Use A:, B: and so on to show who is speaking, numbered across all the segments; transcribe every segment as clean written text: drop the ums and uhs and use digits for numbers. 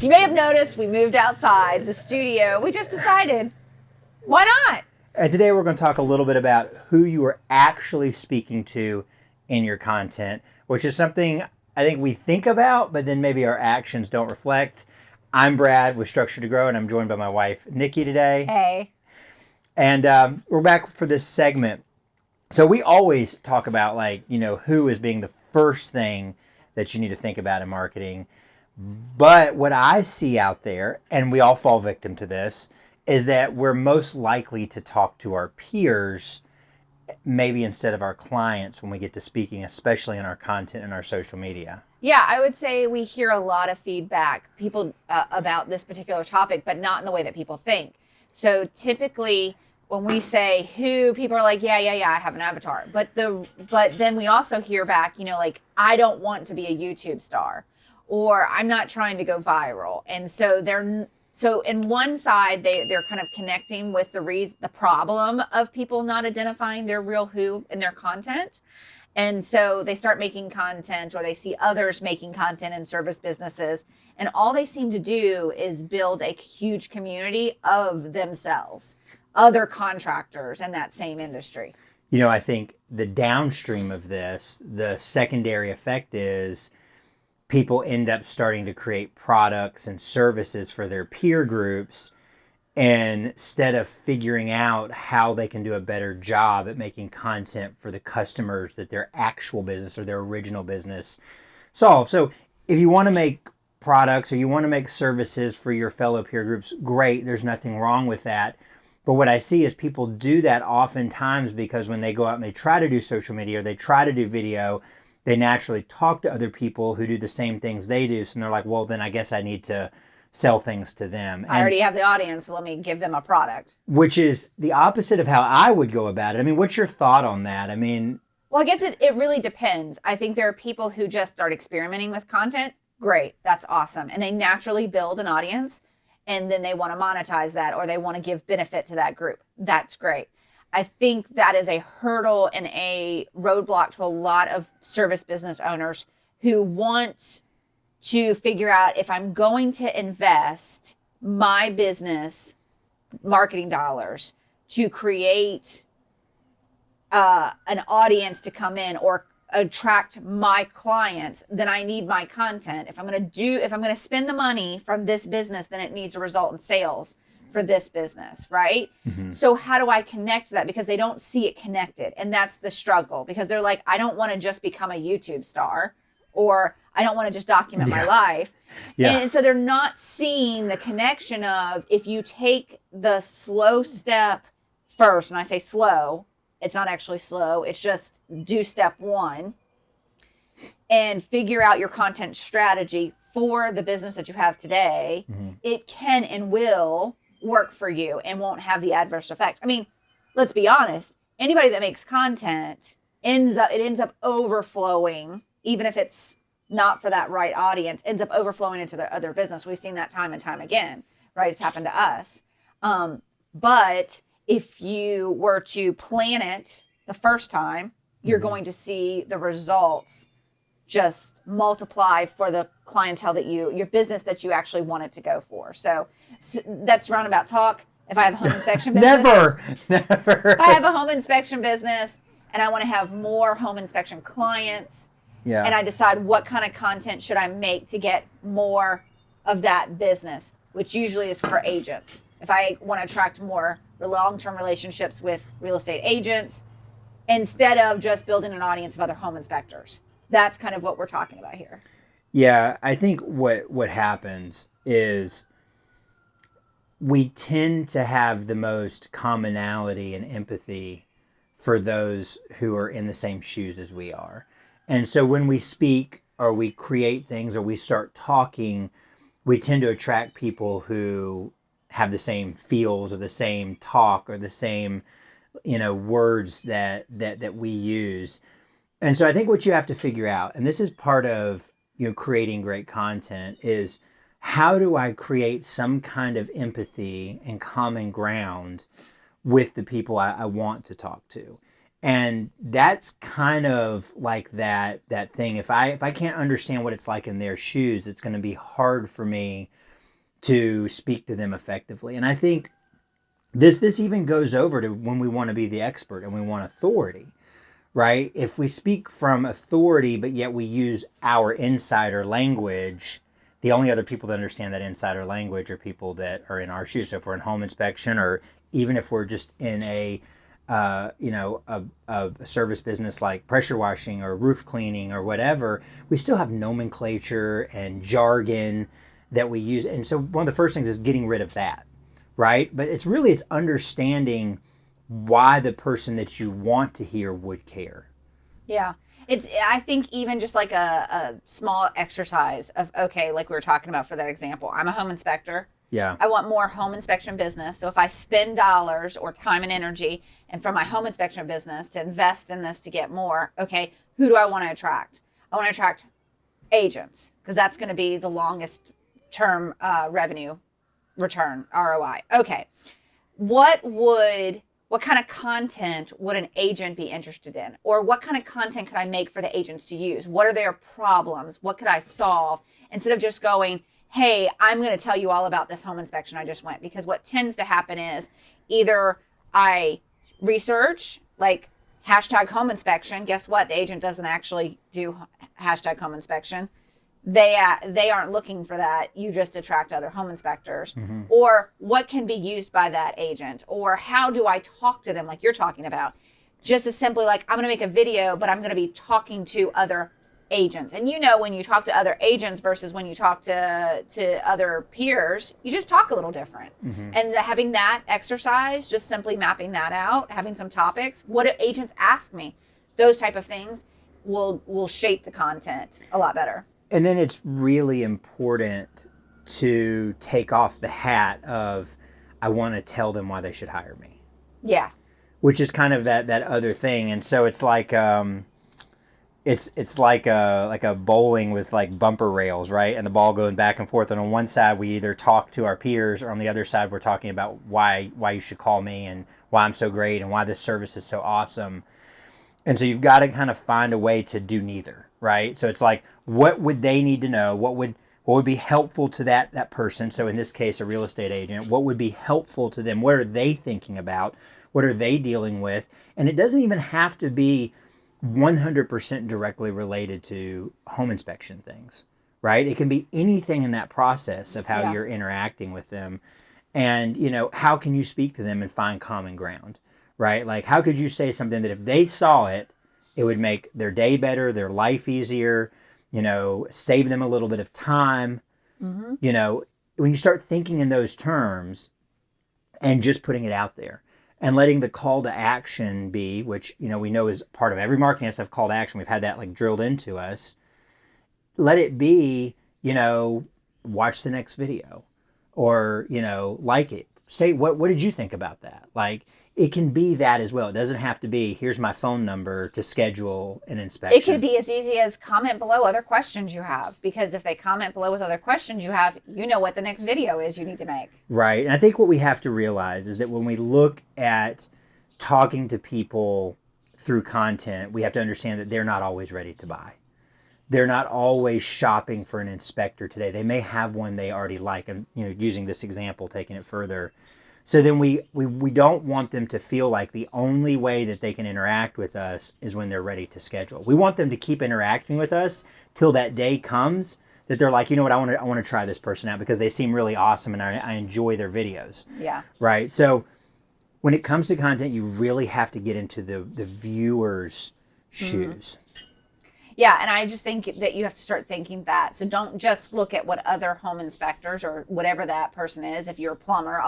A: You may have noticed we moved outside the studio. We just decided, why not?
B: And today we're going to talk a little bit about who you are actually speaking to in your content, which is something I think we think about, but then maybe our actions don't reflect. I'm Brad with Structure to Grow, and I'm joined by my wife, Nikki, today.
A: Hey.
B: And we're back for this segment. So we always talk about, who is being the first thing that you need to think about in marketing. But what I see out there, and we all fall victim to this, is that we're most likely to talk to our peers maybe instead of our clients when we get to speaking, especially in our content and our social media.
A: Yeah, I would say we hear a lot of feedback, people about this particular topic, but not in the way that people think. So typically when we say who, people are like, yeah, I have an avatar. But then we also hear back, I don't want to be a YouTube star, or I'm not trying to go viral. And so in one side, they're kind of connecting with the problem of people not identifying their real who in their content. And so they start making content, or they see others making content in service businesses. And all they seem to do is build a huge community of themselves, other contractors in that same industry.
B: I think the downstream of this, the secondary effect is people end up starting to create products and services for their peer groups, and instead of figuring out how they can do a better job at making content for the customers that their actual business or their original business solve. So if you want to make products or you want to make services for your fellow peer groups, great. There's nothing wrong with that. But what I see is people do that oftentimes because when they go out and they try to do social media or they try to do video, they naturally talk to other people who do the same things they do. So they're like, well, then I guess I need to sell things to them.
A: I already have the audience, so let me give them a product.
B: Which is the opposite of how I would go about it. I mean, what's your thought on that?
A: Well, I guess it really depends. I think there are people who just start experimenting with content. Great. That's awesome. And they naturally build an audience, and then they want to monetize that, or they want to give benefit to that group. That's great. I think that is a hurdle and a roadblock to a lot of service business owners who want to figure out, if I'm going to invest my business marketing dollars to create an audience to come in or attract my clients, then I need my content. If I'm going to spend the money from this business, then it needs to result in sales for this business, right? Mm-hmm. So how do I connect that? Because they don't see it connected. And that's the struggle, because they're like, I don't want to just become a YouTube star, or I don't want to just document my life. Yeah. And so they're not seeing the connection of, if you take the slow step first, and I say slow, it's not actually slow, it's just do step one and figure out your content strategy for the business that you have today, mm-hmm. It can and will work for you and won't have the adverse effect. I mean, let's be honest. Anybody that makes content ends up overflowing, even if it's not for that right audience, ends up overflowing into their other business. We've seen that time and time again, right? It's happened to us. But if you were to plan it the first time, you're mm-hmm. going to see the results just multiply for the clientele that your business that you actually want it to go for. So that's roundabout talk. If I have a home inspection business.
B: Never.
A: If I have a home inspection business and I want to have more home inspection clients, yeah, and I decide what kind of content should I make to get more of that business, which usually is for agents. If I want to attract more long-term relationships with real estate agents, instead of just building an audience of other home inspectors. That's kind of what we're talking about here.
B: Yeah, I think what happens is we tend to have the most commonality and empathy for those who are in the same shoes as we are. And so when we speak or we create things or we start talking, we tend to attract people who have the same feels or the same talk or the same, words that we use. And so I think what you have to figure out, and this is part of creating great content, is how do I create some kind of empathy and common ground with the people I want to talk to. And that's kind of like that thing. If I can't understand what it's like in their shoes, it's going to be hard for me to speak to them effectively. And I think this even goes over to when we want to be the expert and we want authority, right? If we speak from authority, but yet we use our insider language, the only other people that understand that insider language are people that are in our shoes. So if we're in home inspection, or even if we're just in a service business like pressure washing or roof cleaning or whatever, we still have nomenclature and jargon that we use. And so one of the first things is getting rid of that, right? But it's understanding why the person that you want to hear would care.
A: Yeah. I think even just like a small exercise of, okay, like we were talking about for that example, I'm a home inspector.
B: Yeah.
A: I want more home inspection business. So if I spend dollars or time and energy and for my home inspection business to invest in this to get more, okay, who do I want to attract? I want to attract agents, because that's going to be the longest term revenue return, ROI. Okay. What kind of content would an agent be interested in? Or what kind of content could I make for the agents to use? What are their problems? What could I solve? Instead of just going, hey, I'm going to tell you all about this home inspection I just went. Because what tends to happen is either I research, like hashtag home inspection. Guess what? The agent doesn't actually do hashtag home inspection. They aren't looking for that. You just attract other home inspectors. Mm-hmm. Or what can be used by that agent? Or how do I talk to them, like you're talking about? Just as simply like, I'm going to make a video, but I'm going to be talking to other agents. And when you talk to other agents versus when you talk to other peers, you just talk a little different. Mm-hmm. And having that exercise, just simply mapping that out, having some topics, what do agents ask me? Those type of things will shape the content a lot better.
B: And then it's really important to take off the hat of, I want to tell them why they should hire me.
A: Yeah.
B: Which is kind of that other thing. And so it's like, it's like a bowling with like bumper rails, right? And the ball going back and forth. And on one side, we either talk to our peers, or on the other side, we're talking about why you should call me and why I'm so great and why this service is so awesome. And so you've got to kind of find a way to do neither, right? So it's like, what would they need to know? What would be helpful to that person? So in this case, a real estate agent, what would be helpful to them? What are they thinking about? What are they dealing with? And it doesn't even have to be 100% directly related to home inspection things, right? It can be anything in that process of how you're interacting with them. And, how can you speak to them and find common ground, right? Like, how could you say something that if they saw it, it would make their day better, their life easier, save them a little bit of time. Mm-hmm. When you start thinking in those terms and just putting it out there and letting the call to action be, which, we know is part of every marketing stuff, call to action. We've had that like drilled into us. Let it be, watch the next video, or, like it. Say, what did you think about that? Like, it can be that as well. It doesn't have to be, here's my phone number to schedule an inspection.
A: It could be as easy as comment below other questions you have. Because if they comment below with other questions you have, what the next video is you need to make.
B: Right. And I think what we have to realize is that when we look at talking to people through content, we have to understand that they're not always ready to buy. They're not always shopping for an inspector today. They may have one they already like. And, using this example, taking it further. So then we don't want them to feel like the only way that they can interact with us is when they're ready to schedule. We want them to keep interacting with us till that day comes that they're like, I want to try this person out because they seem really awesome and I enjoy their videos.
A: Yeah.
B: Right. So when it comes to content, you really have to get into the viewer's shoes.
A: Yeah, and I just think that you have to start thinking that. So don't just look at what other home inspectors or whatever that person is, if you're a plumber,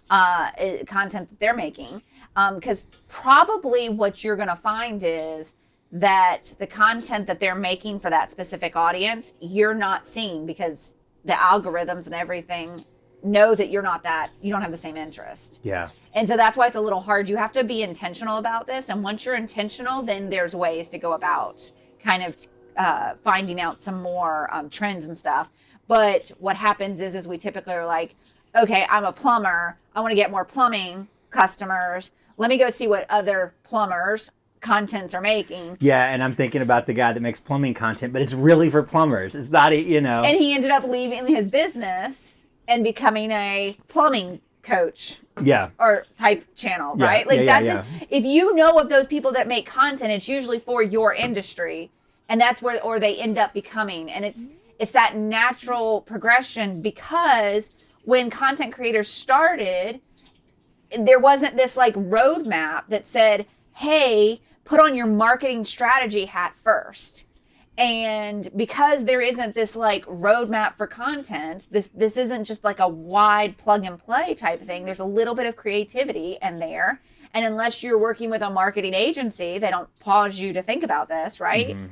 A: content that they're making. Because probably what you're going to find is that the content that they're making for that specific audience, you're not seeing because the algorithms and everything know that you don't have the same interest.
B: Yeah.
A: And so that's why it's a little hard. You have to be intentional about this. And once you're intentional, then there's ways to go about kind of finding out some more trends and stuff. But what happens is we typically are like, okay, I'm a plumber. I want to get more plumbing customers. Let me go see what other plumbers contents are making.
B: Yeah, and I'm thinking about the guy that makes plumbing content, but it's really for plumbers. It's not,
A: And he ended up leaving his business and becoming a plumbing coach
B: Yeah.
A: or type channel,
B: Yeah,
A: right? Like
B: yeah,
A: that's if you know of those people that make content, it's usually for your industry, and that's where or they end up becoming, and it's that natural progression, because when content creators started, there wasn't this like roadmap that said, hey, put on your marketing strategy hat first. And because there isn't this like roadmap for content, this isn't just like a wide plug and play type thing. There's a little bit of creativity in there. And unless you're working with a marketing agency, they don't pause you to think about this, right?
B: Mm-hmm.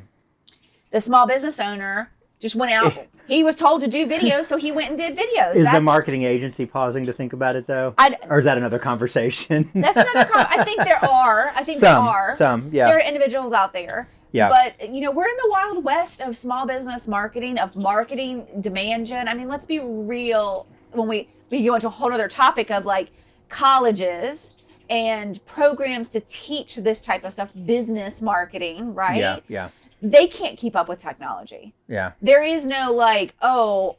A: The small business owner just went out. He was told to do videos, so he went and did videos.
B: Is the marketing agency pausing to think about it, though? Or is that another conversation?
A: That's another I think there are. I think there are.
B: Some, yeah.
A: There are individuals out there.
B: Yeah.
A: But, you know, we're in the wild west of small business marketing, of marketing demand gen. I mean, let's be real. When we go into a whole other topic of like colleges and programs to teach this type of stuff, business marketing, right?
B: Yeah, yeah.
A: They can't keep up with technology.
B: Yeah.
A: There is no like, oh,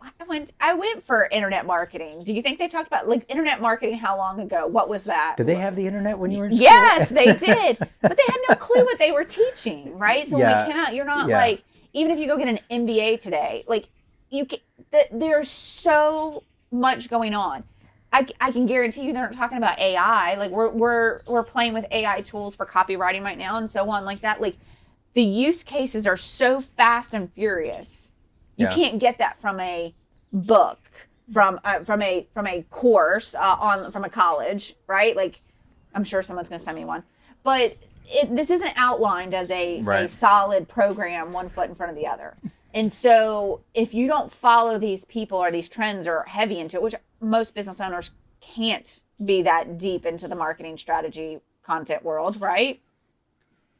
A: I went for internet marketing. Do you think they talked about like internet marketing how long ago? What was that?
B: Did they have the internet when you were in school?
A: Yes, they did. But they had no clue what they were teaching, right? So when we came out, you're not like, even if you go get an MBA today, like there's so much going on. I can guarantee you they're not talking about AI. Like we're playing with AI tools for copywriting right now and so on like that. Like the use cases are so fast and furious. You can't get that from a book, from a course from a college, right? Like I'm sure someone's going to send me one, but this isn't outlined as a solid program, one foot in front of the other. And so if you don't follow these people or these trends or heavy into it, which most business owners can't be that deep into the marketing strategy content world, right?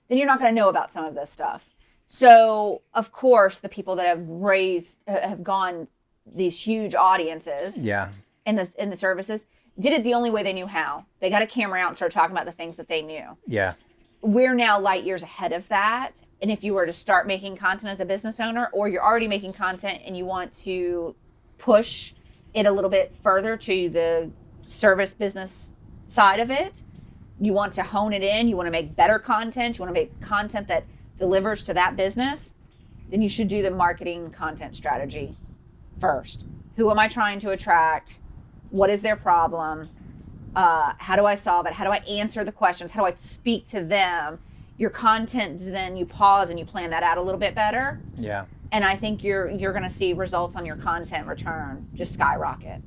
A: Then you're not going to know about some of this stuff. So, of course, the people that have gone these huge audiences in the services did it the only way they knew how. They got a camera out and started talking about the things that they knew.
B: Yeah.
A: We're now light years ahead of that. And if you were to start making content as a business owner, or you're already making content and you want to push it a little bit further to the service business side of it, you want to hone it in, you want to make better content, you want to make content that delivers to that business, then you should do the marketing content strategy first. Who am I trying to attract? What is their problem? How do I solve it? How do I answer the questions? How do I speak to them? Your content, then you pause and you plan that out a little bit better.
B: Yeah.
A: And I think you're going to see results on your content return just skyrocket.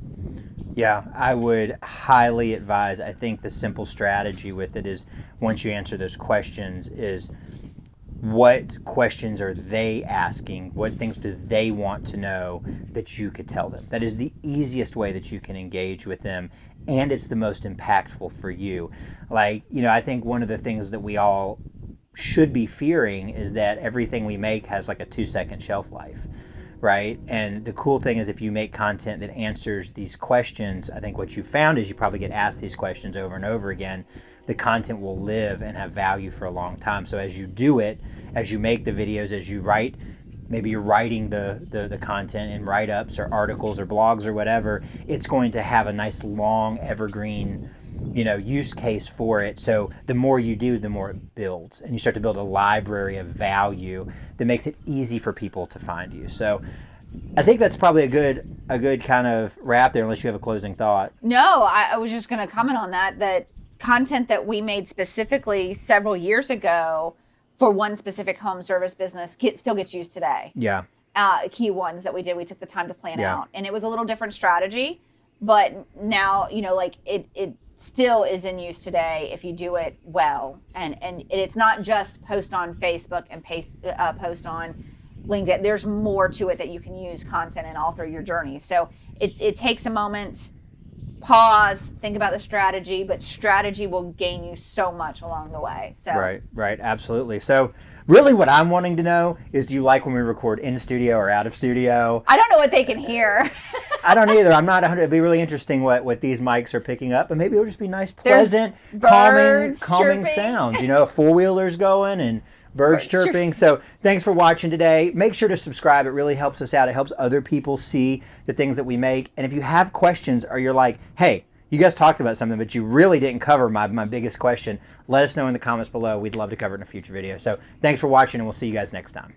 B: Yeah, I would highly advise. I think the simple strategy with it is, once you answer those questions, is what questions are they asking? What things do they want to know that you could tell them? That is the easiest way that you can engage with them, and it's the most impactful for you. Like, you know, I think one of the things that we all should be fearing is that everything we make has like a 2-second shelf life. Right? And the cool thing is, if you make content that answers these questions, I think what you found is you probably get asked these questions over and over again. The content will live and have value for a long time. So as you do it, as you make the videos, as you write, maybe you're writing the content in write-ups or articles or blogs or whatever, it's going to have a nice long evergreen, you know, use case for it. So the more you do, the more it builds, and you start to build a library of value that makes it easy for people to find you. So I think that's probably a good kind of wrap there, unless you have a closing thought.
A: No, I was just going to comment on that content that we made specifically several years ago for one specific home service business still gets used today.
B: Yeah.
A: Key ones that we did, we took the time to plan out, and it was a little different strategy, but now, you know, like it still is in use today if you do it well. And it's not just post on Facebook and post on LinkedIn. There's more to it that you can use content in all through your journey. So it takes a moment, pause, think about the strategy, but strategy will gain you so much along the way. So
B: Right, absolutely. So really what I'm wanting to know is, do you like when we record in studio or out of studio?
A: I don't know what they can hear.
B: I don't either. I'm not 100. It'd be really interesting what these mics are picking up, and maybe it'll just be nice, pleasant, calming
A: chirping
B: sounds. You know, a 4-wheeler's going, and birds chirping. So thanks for watching today. Make sure to subscribe. It really helps us out. It helps other people see the things that we make. And if you have questions or you're like, hey, you guys talked about something, but you really didn't cover my biggest question, let us know in the comments below. We'd love to cover it in a future video. So thanks for watching, and we'll see you guys next time.